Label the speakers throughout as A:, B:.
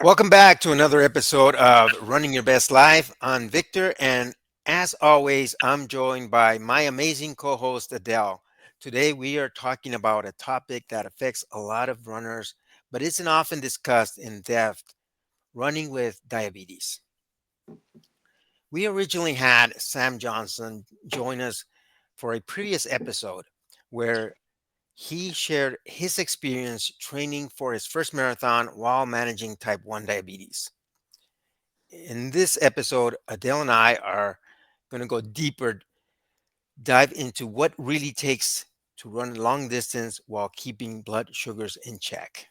A: Welcome back to another episode of Running Your Best Life. I'm Victor, and as always, I'm joined by my amazing co host, Adele. Today, we are talking about a topic that affects a lot of runners, but isn't often discussed in depth: running with diabetes. We originally had Sam Johnson join us for a previous episode where he shared his experience training for his first marathon while managing type 1 diabetes. In this episode, Adele and I are going to go deeper, dive into what really takes to run long distance while keeping blood sugars in check.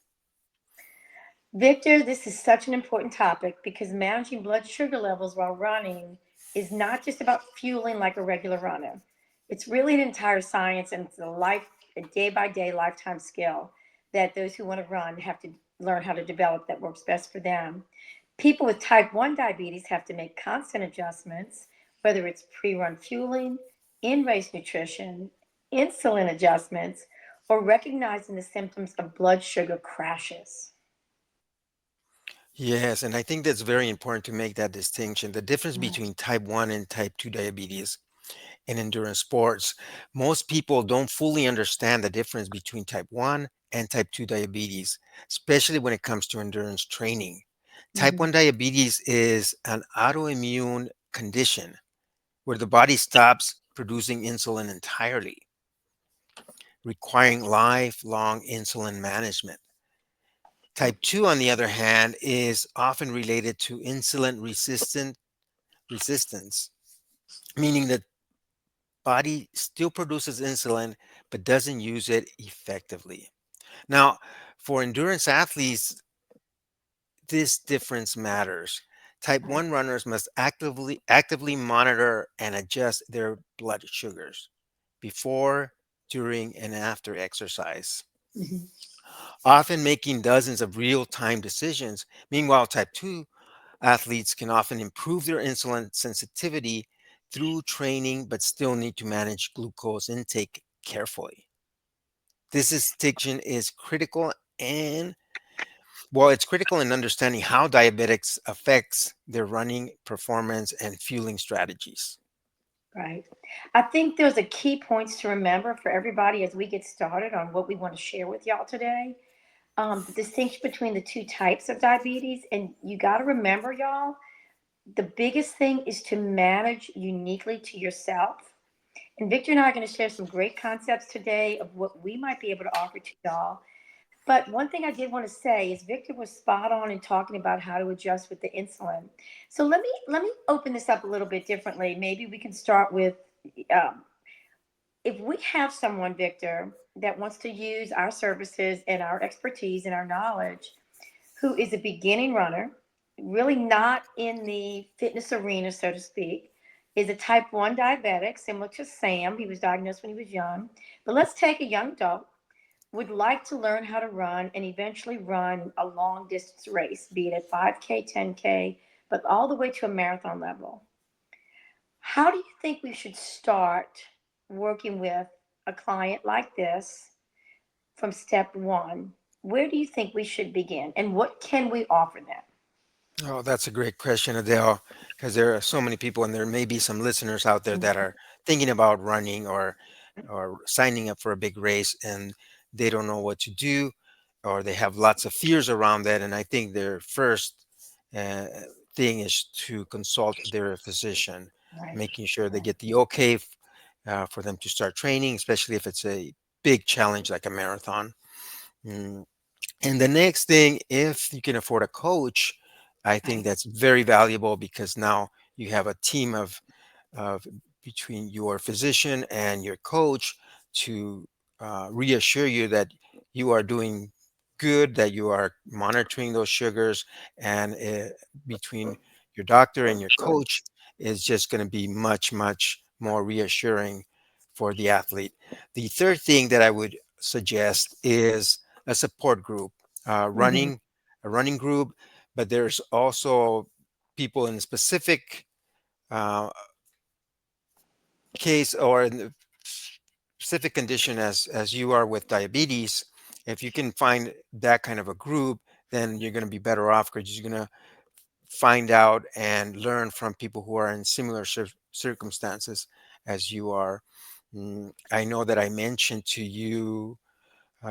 B: Victor, this is such an important topic because managing blood sugar levels while running is not just about fueling like a regular runner. It's really an entire science and it's a day by day lifetime skill that those who want to run have to learn how to develop that works best for them. People with type 1 diabetes have to make constant adjustments, whether it's pre run fueling, in race nutrition, insulin adjustments, or recognizing the symptoms of blood sugar crashes.
A: Yes, and I think that's very important to make that distinction. The difference
B: Right.
A: between type 1 and type 2 diabetes in endurance sports. Most people don't fully understand the difference between type 1 and type 2 diabetes, especially when it comes to endurance training. Type 1
B: Mhm.
A: diabetes is an autoimmune condition where the body stops producing insulin entirely, requiring lifelong insulin management. Type 2, on the other hand, is often related to insulin resistance, meaning that body still produces insulin but doesn't use it effectively. Now, for endurance athletes, this difference matters. Type 1 runners must actively monitor and adjust their blood sugars before, during, and after exercise,
B: Mhm.
A: often making dozens of real-time decisions. Meanwhile, type 2 athletes can often improve their insulin sensitivity through training but still need to manage glucose intake carefully. This distinction is critical and it's critical in understanding how diabetics affects their running performance and fueling strategies.
B: Right. I think there's a key points to remember for everybody as we get started on what we want to share with y'all today. The distinction between the two types of diabetes, and you got to remember, y'all, the biggest thing is to manage uniquely to yourself. And Victor and I are going to share some great concepts today of what we might be able to offer to y'all. But one thing I did want to say is Victor was spot on in talking about how to adjust with the insulin. So let me open this up a little bit differently. Maybe we can start with um, if we have someone, Victor, that wants to use our services and our expertise and our knowledge, who is a beginning runner, really not in the fitness arena, so to speak, is a type 1 diabetic, similar to Sam. He was diagnosed when he was young. But let's take a young adult would like to learn how to run and eventually run a long distance race, be it at 5K, 10K, but all the way to a marathon level. How do you think we should start working with a client like this from step one? Where do you think we should begin and what can we offer them?
A: Oh, that's a great question, Adele, because there are so many people, and there may be some listeners out there that are thinking about running or signing up for a big race, and they don't know what to do, or they have lots of fears around that. And I think their first uh, thing is to consult their physician,
B: Right,
A: making sure they
B: right,
A: get the okay for them to start training, especially if it's a big challenge like a marathon. Mm, and the next thing, if you can afford a coach, I think
B: right.
A: that's very valuable because now you have a team of between your physician and your coach to reassure you that you are doing good, that you are monitoring those sugars, and between your doctor and your coach is just going to be much, much more reassuring for the athlete. The third thing that I would suggest is a support group,
B: Hmm.
A: a running group, but there's also people in specific uh, case or in the specific condition as you are with diabetes. If you can find that kind of a group, then you're going to be better off because you're going to find out and learn from people who are in similar circumstances as you are. I know that I mentioned to you,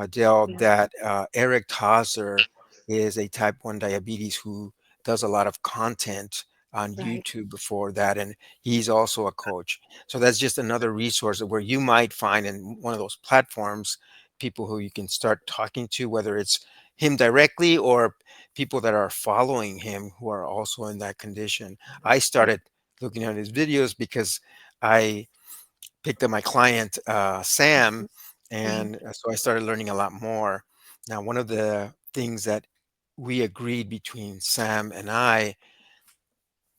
A: Dell,
B: Yeah.
A: that Eric Tosser is a type 1 diabetes who does a lot of content on
B: Right.
A: YouTube before that, and he's also a coach. So that's just another resource where you might find in one of those platforms people who you can start talking to, whether it's him directly or people that are following him who are also in that condition. I
B: Right.
A: started looking at his videos because I picked up my client, Sam,
B: Hmm.
A: and so I started learning a lot more. Now, one of the things that we agreed between Sam and I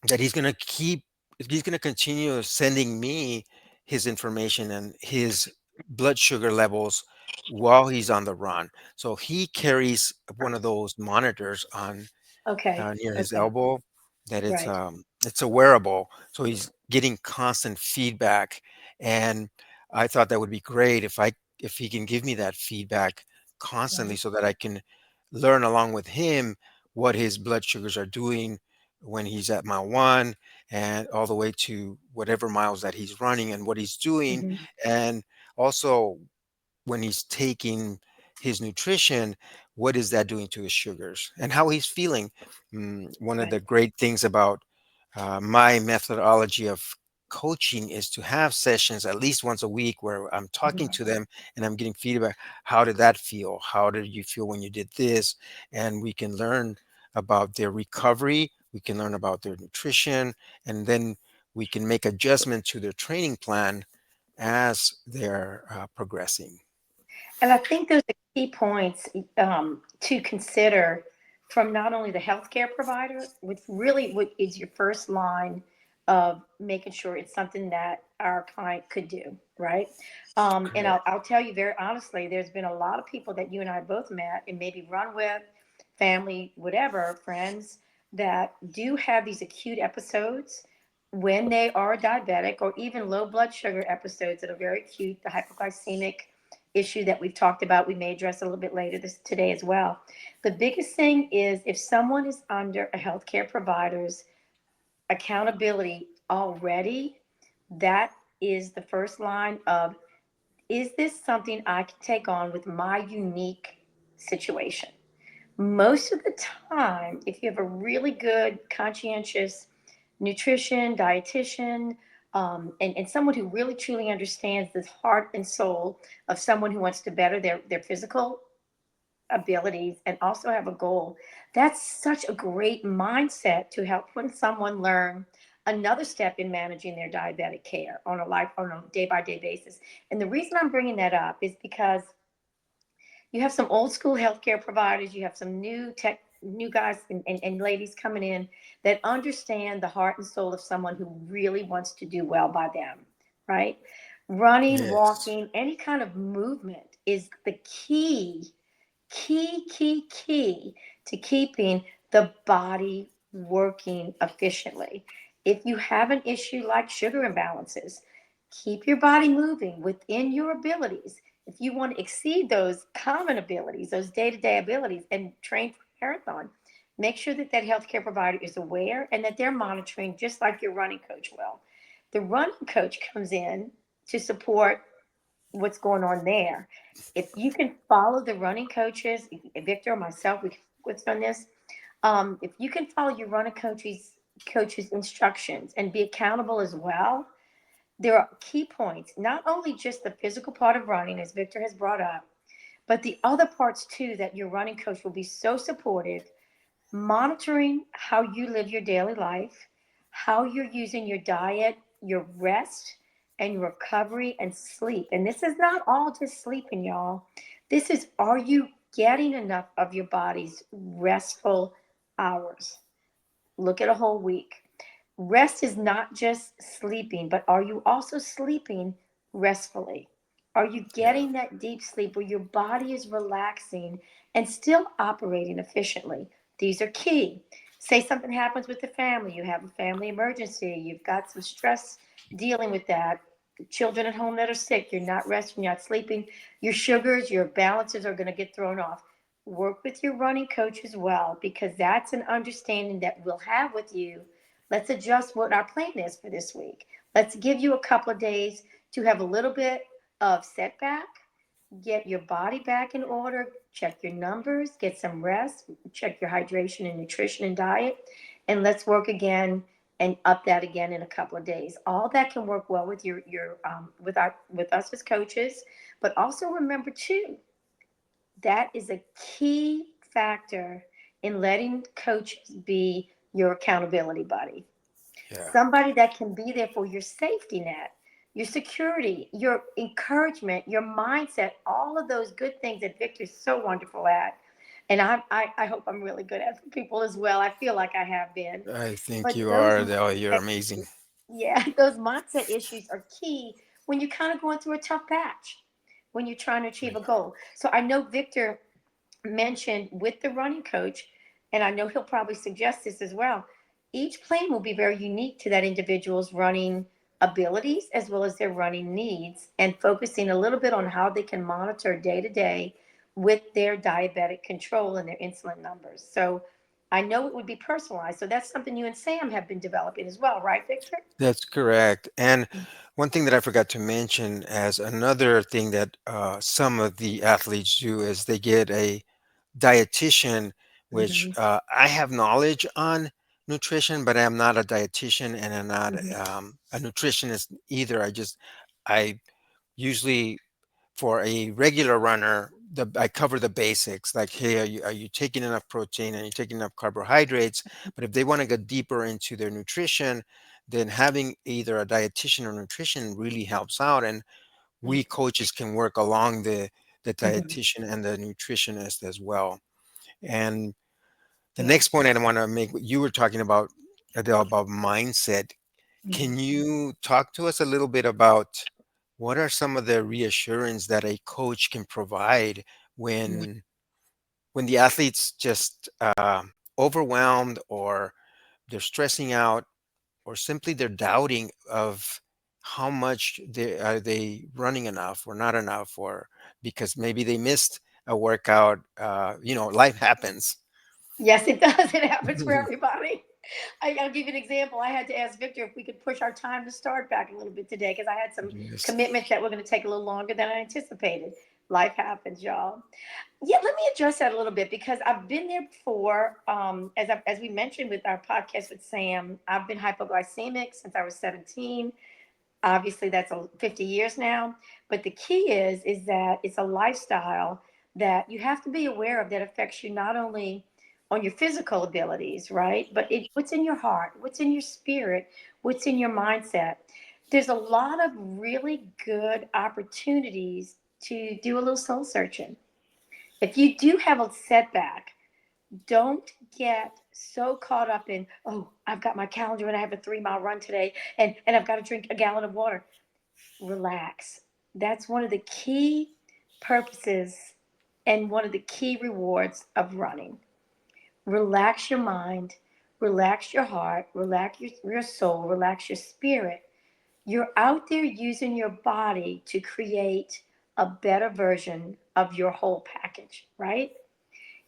A: that he's going to continue sending me his information and his blood sugar levels while he's on the run. So he carries one of those monitors on
B: Okay.
A: near his
B: Okay.
A: elbow that
B: Right.
A: it's a wearable, so he's getting constant feedback. And I thought that would be great if he can give me that feedback constantly
B: Right.
A: so that I can learn along with him what his blood sugars are doing when he's at mile 1 and all the way to whatever miles that he's running and what he's doing.
B: Hmm.
A: And also when he's taking his nutrition, what is that doing to his sugars and how he's feeling. One of
B: Right.
A: the great things about my methodology of coaching is to have sessions at least once a week where I'm talking
B: Hmm.
A: to them and I'm getting feedback. How did that feel? How did you feel when you did this? And we can learn about their recovery. We can learn about their nutrition, and then we can make adjustment to their training plan as they're progressing.
B: And I think those are key points to consider from not only the healthcare provider, which really what is your first line of making sure it's something that our client could do, right? And
A: Correct.
B: I'll tell you very honestly, there's been a lot of people that you and I both met and maybe run with, family, whatever, friends, that do have these acute episodes when they are diabetic or even low blood sugar episodes that are very acute, the hypoglycemic issue that we've talked about. We may address a little bit later this today as well. The biggest thing is if someone is under a healthcare provider's accountability already, that is the first line of, is this something I can take on with my unique situation? Most of the time, if you have a really good, conscientious nutrition, dietitian, and someone who really truly understands the heart and soul of someone who wants to better their physical abilities and also have a goal, that's such a great mindset to help when someone learn another step in managing their diabetic care on a day by day basis. And the reason I'm bringing that up is because you have some old school healthcare providers, you have some new guys and ladies coming in that understand the heart and soul of someone who really wants to do well by them, right? Running,
A: Yes.
B: walking, any kind of movement is the key to keeping the body working efficiently. If you have an issue like sugar imbalances, keep your body moving within your abilities. If you want to exceed those common abilities, those day to day abilities, and train for a marathon, make sure that that healthcare provider is aware and that they're monitoring just like your running coach will. The running coach comes in to support what's going on there. If you can follow the running coaches, Victor or myself, we can work on this. If you can follow your running coaches instructions and be accountable as well, there are key points. Not only just the physical part of running, as Victor has brought up, but the other parts too that your running coach will be so supportive, monitoring how you live your daily life, how you're using your diet, your rest, and your recovery and sleep. And this is not all just sleeping, y'all. This is, are you getting enough of your body's restful hours? Look at a whole week. Rest is not just sleeping, but are you also sleeping restfully? Are you
A: Yeah.
B: getting that deep sleep where your body is relaxing and still operating efficiently? These are key. Say something happens with the family, you have a family emergency, you've got some stress dealing with that, children at home that are sick, you're not resting, you're not sleeping, your sugars, your balances are going to get thrown off. Work with your running coach as well, because that's an understanding that we'll have with you. Let's adjust what our plan is for this week. Let's give you a couple of days to have a little bit of setback, get your body back in order, check your numbers, get some rest, check your hydration and nutrition and diet, and let's work again and up that again in a couple of days. All that can work well with your with us as coaches, but also remember too, that is a key factor in letting coaches be your accountability buddy.
A: Yeah.
B: Somebody that can be there for your safety net, your security, your encouragement, your mindset, all of those good things that Victor's so wonderful at. And I hope I'm really good at for people as well. I feel like I have been.
A: I think
B: But
A: you
B: those
A: are, Adele. You're
B: mindset
A: amazing.
B: issues, yeah, those mindset issues are key when you're kind of going through a tough patch, when you're trying to achieve
A: Right.
B: a goal. So I know Victor mentioned with the running coach, and I know he'll probably suggest this as well. Each plan will be very unique to that individual's running abilities as well as their running needs, and focusing a little bit on how they can monitor day to day with their diabetic control and their insulin numbers. So I know it would be personalized. So that's something you and Sam have been developing as well, right, Victor?
A: That's correct. And one thing that I forgot to mention as another thing that some of the athletes do is they get a dietitian, which
B: Mm-hmm.
A: I have knowledge on nutrition, but I'm not a dietitian and I'm not
B: Mm-hmm.
A: a nutritionist either. I usually, for a regular runner, I cover the basics like, hey, are you taking enough protein? Are you taking enough carbohydrates? But if they want to go deeper into their nutrition, then having either a dietitian or nutrition really helps out. And we coaches can work along the
B: Mm-hmm.
A: dietitian and the nutritionist as well. And the
B: Yeah.
A: next point I want to make, what you were talking about, Adele, about mindset.
B: Mm-hmm.
A: Can you talk to us a little bit about what are some of the reassurance that a coach can provide when the athlete's just overwhelmed, or they're stressing out, or simply they're doubting of how much are they running enough or not enough, or because maybe they missed a workout. Life happens.
B: Yes, it does. It happens for everybody. I'll give you an example. I had to ask Victor if we could push our time to start back a little bit today because I had some
A: Yes.
B: commitments that were going to take a little longer than I anticipated. Life happens, y'all. Yeah, let me address that a little bit because I've been there before. As we mentioned with our podcast with Sam, I've been hypoglycemic since I was 17. Obviously that's 50 years now, but the key is that it's a lifestyle that you have to be aware of that affects you not only on your physical abilities, right, but what's in your heart, what's in your spirit, what's in your mindset. There's a lot of really good opportunities to do a little soul searching. If you do have a setback, don't get so caught up in, oh, I've got my calendar and I have a 3 mile run today, and I've got to drink a gallon of water. Relax. That's one of the key purposes and one of the key rewards of running. Relax your mind, relax your heart, relax your soul, relax your spirit. You're out there using your body to create a better version of your whole package, right?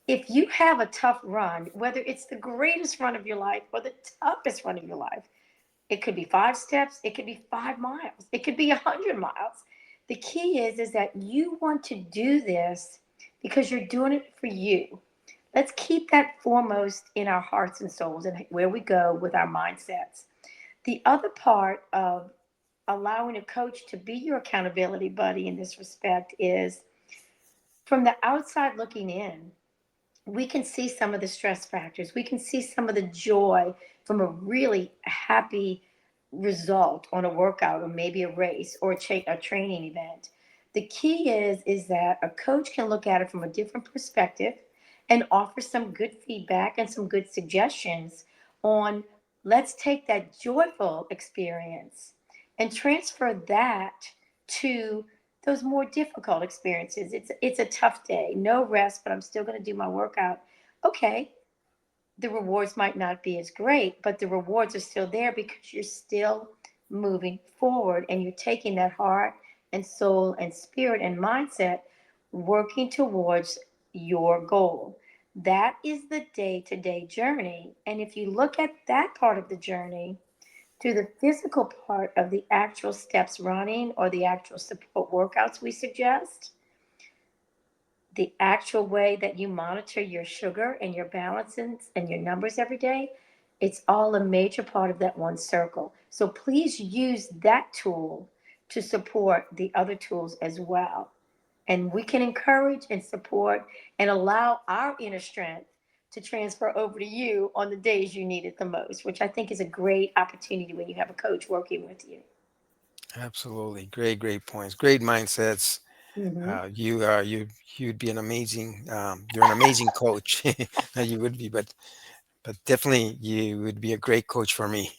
B: If you have a tough run, whether it's the greatest run of your life or the toughest run of your life, it could be 5 steps, it could be 5 miles, it could be 100 miles. The key is that you want to do this because you're doing it for you. Let's keep that foremost in our hearts and souls and where we go with our mindsets. The other part of allowing a coach to be your accountability buddy in this respect is from the outside looking in, we can see some of the stress factors. We can see some of the joy from a really happy result on a workout or maybe a race or a training event. The key is that a coach can look at it from a different perspective and offer some good feedback and some good suggestions on, let's take that joyful experience and transfer that to those more difficult experiences. It's a tough day, no rest, but I'm still going to do my workout. Okay, the rewards might not be as great, but the rewards are still there because you're still moving forward and you're taking that heart and soul and spirit and mindset working towards your goal. That is the day to day journey. And if you look at that part of the journey, to the physical part of the actual steps running or the actual support workouts we suggest, the actual way that you monitor your sugar and your balances and your numbers every day, it's all a major part of that one circle. So please use that tool to support the other tools as well. And we can encourage and support and allow our inner strength to transfer over to you on the days you need it the most, which I think is a great opportunity when you have a coach working with you.
A: Absolutely. Great, great points. Great mindsets.
B: Mm-hmm.
A: You'd be an amazing, you're an amazing coach. You would be, but definitely you would be a great coach for me.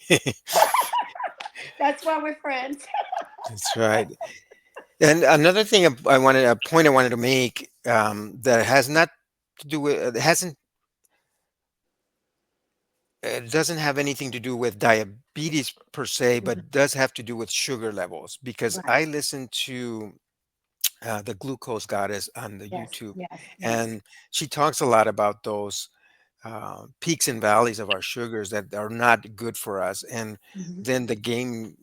B: That's why we're friends.
A: That's right. And another thing a point I wanted to make, that has not to do with, it hasn't, it doesn't have anything to do with diabetes per se,
B: Mhm.
A: but does have to do with sugar levels. Because
B: Right.
A: I listen to the glucose goddess on the
B: Yes,
A: YouTube,
B: yes, yes.
A: and she talks a lot about those peaks and valleys of our sugars that are not good for us. And
B: Mhm.
A: then the game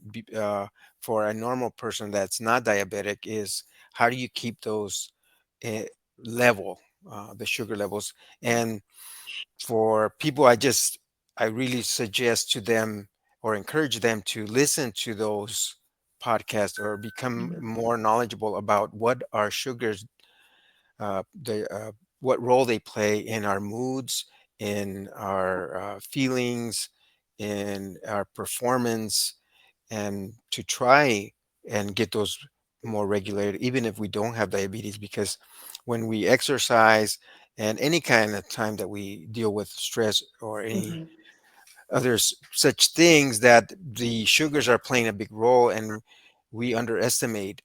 A: for a normal person that's not diabetic is, how do you keep those uh, level, the sugar levels?
B: Right.
A: And for people, I really suggest to them or encourage them to listen to those podcasts or become
B: Mhm.
A: more knowledgeable about what our sugars, the what role they play in our moods, in our feelings, in our performance, and to try and get those more regulated, even if we don't have diabetes. Because when we exercise and any kind of time that we deal with stress or any
B: Mhm.
A: others such things, that the sugars are playing a big role, and we underestimate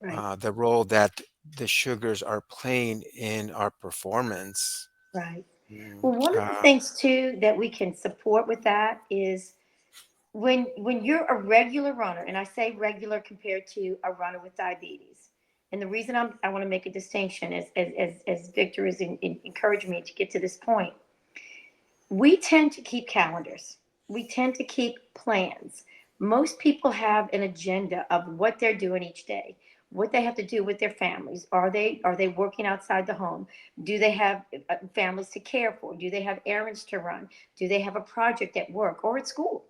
B: Right.
A: the role that the sugars are playing in our performance.
B: Right.
A: Mm,
B: Well, one of the things too that we can support with that is when you're a regular runner, and I say regular compared to a runner with diabetes. And the reason I want to make a distinction is as Victor is encouraging me to get to this point, we tend to keep calendars. We tend to keep plans. Most people have an agenda of what they're doing each day, what they have to do with their families. Are they working outside the home? Do they have families to care for? Do they have errands to run? Do they have a project at work or at school?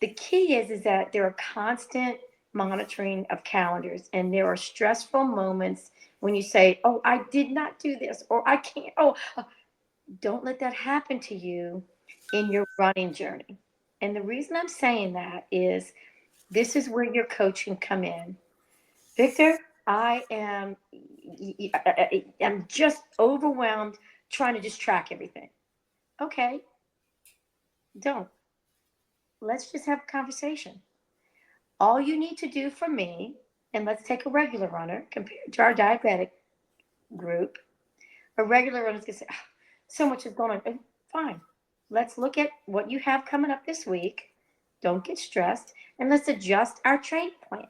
B: The key is that there are constant monitoring of calendars, and there are stressful moments when you say, "Oh, I did not do this," or "I can't." Oh, don't let that happen to you in your running journey. And the reason I'm saying that is this is where your coach can come in. Victor, I'm just overwhelmed trying to just track everything. Okay, don't. Let's just have a conversation. All you need to do for me, and let's take a regular runner compared to our diabetic group. A regular runner's gonna say, "Ah, so much is going on." Fine. Let's look at what you have coming up this week. Don't get stressed, and let's adjust our training plan.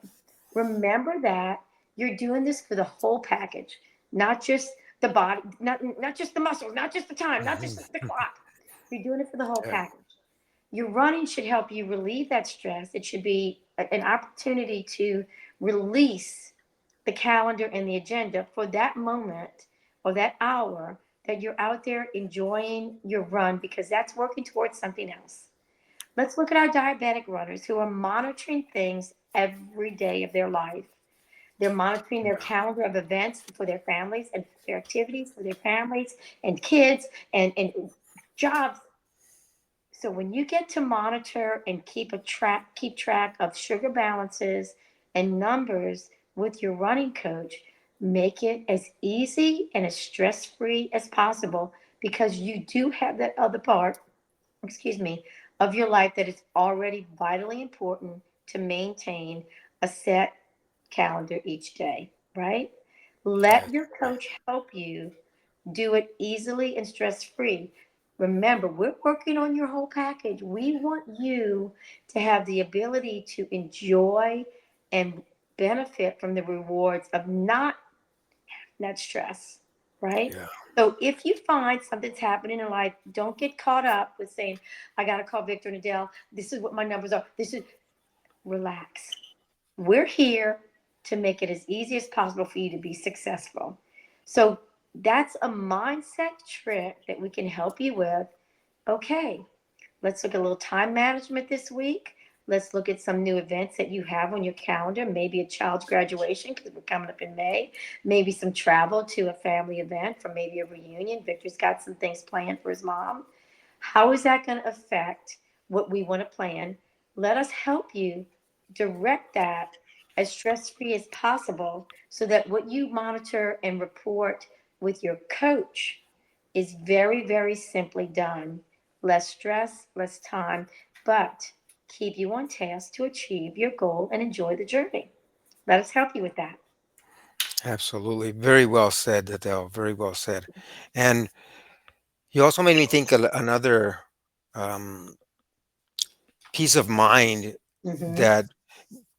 B: Remember that you're doing this for the whole package, not just the body, not just the muscles, not just the time, not just the clock. You're doing it for the whole
A: yeah,
B: package. Your running should help you relieve that stress. It should be an opportunity to release the calendar and the agenda for that moment or that hour that you're out there enjoying your run because that's working towards something else. Let's look at our diabetic runners who are monitoring things every day of their life. They're monitoring their calendar of events for their families and their activities for their families and kids and jobs. So when you get to monitor and keep track of sugar balances and numbers with your running coach, make it as easy and as stress-free as possible because you do have that other part, excuse me, of your life that is already vitally important to maintain a set calendar each day, right? Let
A: that's
B: your
A: right.
B: coach help you do it easily and stress free. Remember, we're working on your whole package. We want you to have the ability to enjoy and benefit from the rewards of not that stress, right?
A: Yeah.
B: So if you find something's happening in life, don't get caught up with saying, I got to call Victor and Adele. This is what my numbers are. This is, relax. We're here to make it as easy as possible for you to be successful. So that's a mindset trick that we can help you with. Okay, let's look at a little time management this week. Let's look at some new events that you have on your calendar. Maybe a child's graduation because we're coming up in May. Maybe some travel to a family event for maybe a reunion. Victor's got some things planned for his mom. How is that going to affect what we want to plan? Let us help you direct that as stress free as possible so that what you monitor and report with your coach is very, very simply done. Less stress, less time, but keep you on task to achieve your goal and enjoy the journey. Let us help you with that.
A: Absolutely. Very well said, Adele. Very well said. And you also made me think another um, peace of mind
B: Mm-hmm.
A: that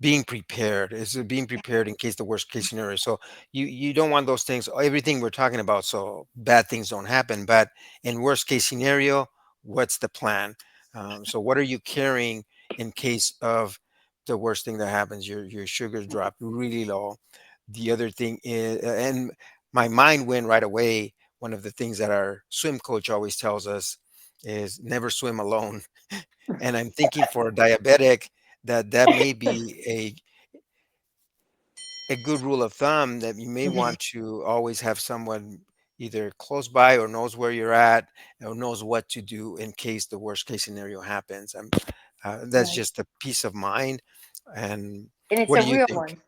A: being prepared is being prepared in case the worst case scenario. So you don't want those things, everything we're talking about, so bad things don't happen. But in worst case scenario, what's the plan? So what are you carrying in case of the worst thing that happens? Your sugars drop really low. The other thing is, and my mind went right away. One of the things that our swim coach always tells us is never swim alone. And I'm thinking for a diabetic that that may be a good rule of thumb, that you may
B: Mm-hmm.
A: want to always have someone either close by or knows where you're at or knows what to do in case the worst case scenario happens. That's
B: Right.
A: just a peace of mind. And
B: And it's
A: what
B: a
A: do you
B: real
A: think?
B: one.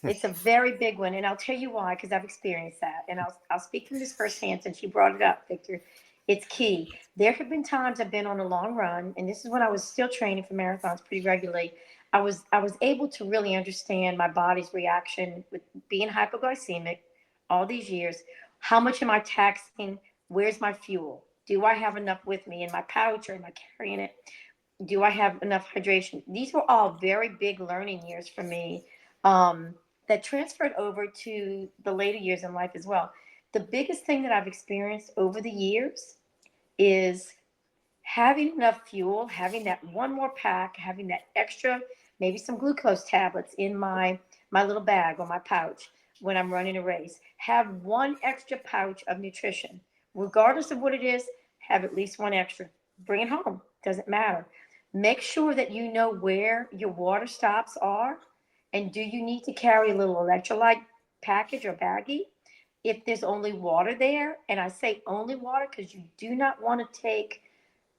B: It's a very big one, and I'll tell you why because I've experienced that, and I'll speak from this firsthand since you brought it up, Victor. It's key. There have been times I've been on a long run, and this is when I was still training for marathons pretty regularly. I was able to really understand my body's reaction with being hypoglycemic all these years. How much am I taxing? Where's my fuel? Do I have enough with me in my pouch, or am I carrying it? Do I have enough hydration? These were all very big learning years for me, um, that transferred over to the later years in life as well. The biggest thing that I've experienced over the years is having enough fuel, having that one more pack, having that extra, maybe some glucose tablets in my little bag or my pouch when I'm running a race. Have one extra pouch of nutrition, regardless of what it is. Have at least one extra. Bring it home. Doesn't matter. Make sure that you know where your water stops are, and do you need to carry a little electrolyte package or baggie if there's only water there. And I say only water because you do not want to take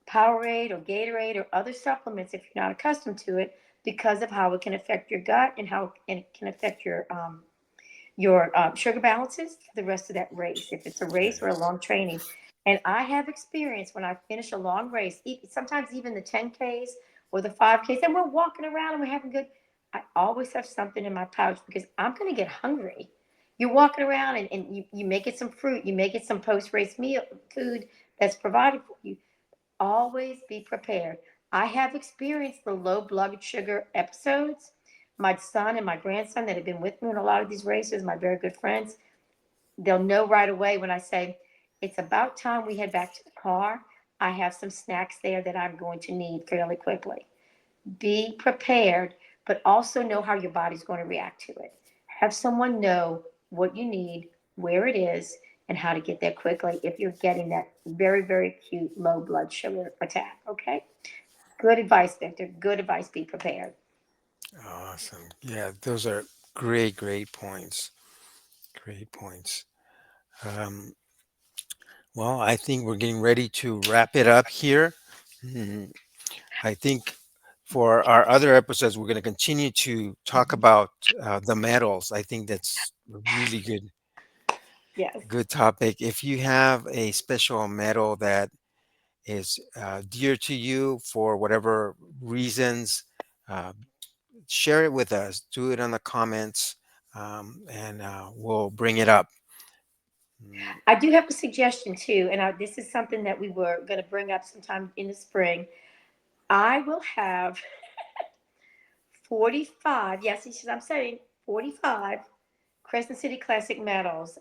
B: Powerade or Gatorade or other supplements if you're not accustomed to it because of how it can affect your gut and how it can affect your sugar balances for the rest of that race if it's a race or a long training. And I have experience when I finish a long race, sometimes even the 10Ks or the 5Ks, and we're walking around and we're having good. I always have something in my pouch because I'm going to get hungry. You're walking around and you make it some fruit, you make it some post race meal food that's provided for you. Always be prepared. I have experienced the low blood sugar episodes. My son and my grandson that have been with me in a lot of these races, my very good friends, they'll know right away when I say, it's about time we head back to the car. I have some snacks there that I'm going to need fairly quickly. Be prepared, but also know how your body's going to react to it. Have someone know what you need, where it is, and how to get there quickly if you're getting that very, very acute low blood sugar attack. Okay? Good advice, Victor. Good advice. Be prepared.
A: Awesome. Yeah, those are great, great points. Great points. Um, well, I think we're getting ready to wrap it up here. Mhm. I think for our other episodes, we're going to continue to talk about the medals. I think that's a really
B: Yes.
A: good topic. If you have a special medal that is dear to you for whatever reasons, uh, share it with us. Do it on the comments, and we'll bring it up. Mm.
B: I do have a suggestion too, and this is something that we were going to bring up sometime in the spring. I will have 45, yes, I'm saying 45 Crescent City Classic medals.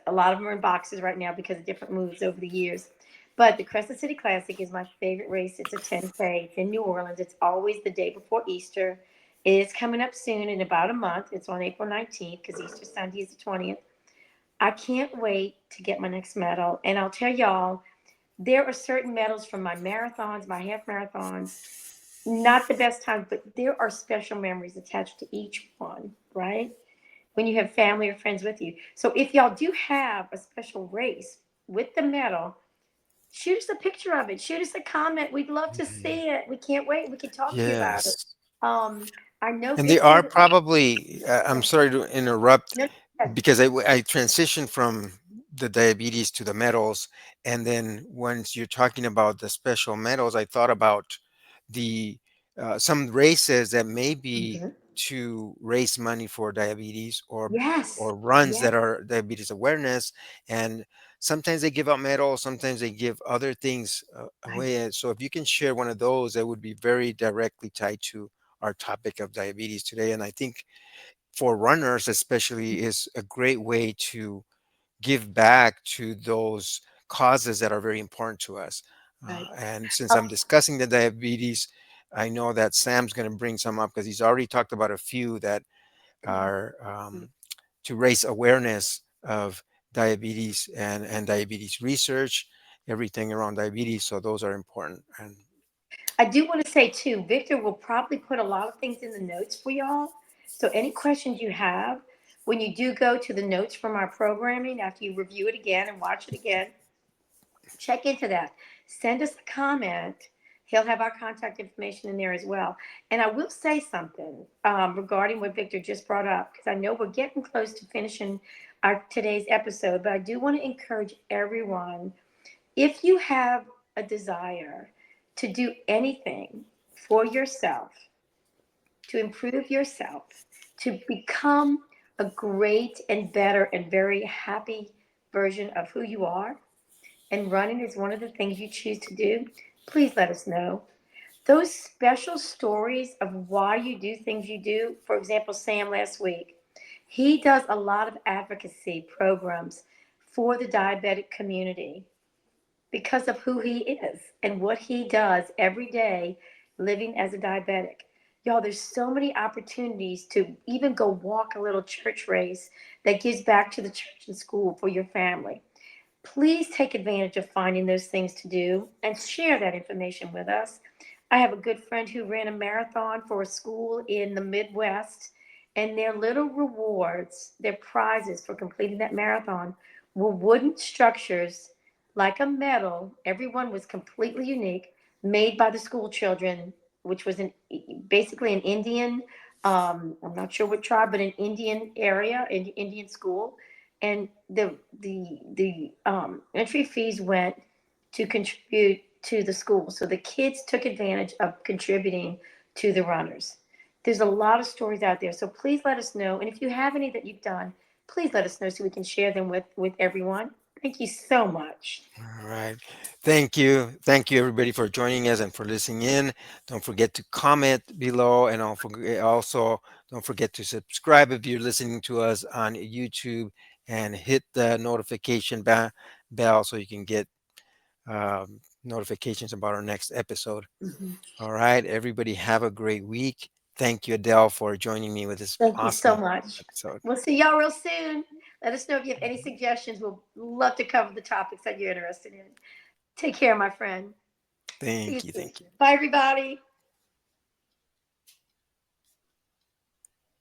B: A lot of them are in boxes right now because of different moves over the years. But the Crescent City Classic is my favorite race. It's a 10K. It's in New Orleans. It's always the day before Easter. It is coming up soon in about a month. It's on April 19th because Easter Sunday is the 20th. I can't wait to get my next medal. And I'll tell y'all, there are certain medals from my marathons, my half marathons, not the best times, but there are special memories attached to each one, right? When you have family or friends with you. So if y'all do have a special race with the medal, shoot us a picture of it. Shoot us a comment. We'd love to
A: Mhm.
B: see it. We can't wait. We can talk to you about it.
A: Yes.
B: Um, I know
A: And they are
B: Victor.
A: probably, I'm
B: Yeah,
A: sorry to interrupt,
B: no, no,
A: because I transitioned from the diabetes to the metals. And then once you're talking about the special metals, I thought about the some races that may be
B: mhm.
A: to raise money for diabetes,
B: Yes,
A: or runs
B: yes,
A: that are diabetes awareness. And sometimes they give out medals, sometimes they give other things
B: right,
A: away. So if you can share one of those, that would be very directly tied to our topic of diabetes today. And I think for runners especially is a great way to give back to those causes that are very important to us.
B: right.
A: And since
B: Oh,
A: I'm discussing the diabetes, I know that Sam's going to bring some up because he's already talked about a few that
B: yeah.
A: are to raise awareness of diabetes, and diabetes research, everything around diabetes. So those are important. And
B: I do want to say too, Victor will probably put a lot of things in the notes for y'all. So any questions you have, when you do go to the notes from our programming, after you review it again and watch it again, check into that. Send us a comment. He'll have our contact information in there as well. And I will say something regarding what Victor just brought up, because I know we're getting close to finishing our today's episode, but I do want to encourage everyone, if you have a desire to do anything for yourself, to improve yourself, to become a great and better and very happy version of who you are, and running is one of the things you choose to do, please let us know. Those special stories of why you do things you do, for example, Sam last week, he does a lot of advocacy programs for the diabetic community because of who he is and what he does every day living as a diabetic. Y'all, there's so many opportunities to even go walk a little church race that gives back to the church and school for your family. Please take advantage of finding those things to do and share that information with us. I have a good friend who ran a marathon for a school in the Midwest, and their little rewards, their prizes for completing that marathon, were wooden structures like a medal. Everyone was completely unique, made by the school children, which was basically an Indian, I'm not sure what tribe, but an Indian area, an Indian school. And the entry fees went to contribute to the school. So the kids took advantage of contributing to the runners. There's a lot of stories out there. So please let us know. And if you have any that you've done, please let us know so we can share them with everyone. Thank you so much.
A: all right. Thank you. Thank you, everybody, for joining us and for listening in. Don't forget to comment below, and don't forget to subscribe if you're listening to us on YouTube, and hit the notification bell so you can get notifications about our next episode.
B: Mhm.
A: All right. Everybody, have a great week. Thank you, Adele, for joining me with this
B: Thank you so
A: awesome
B: much.
A: episode.
B: We'll see y'all real soon. Let us know if you have any suggestions. We'll love to cover the topics that you're interested in. Take care, my friend. See you
A: Thank you.
B: soon.
A: Thank you.
B: Bye, everybody.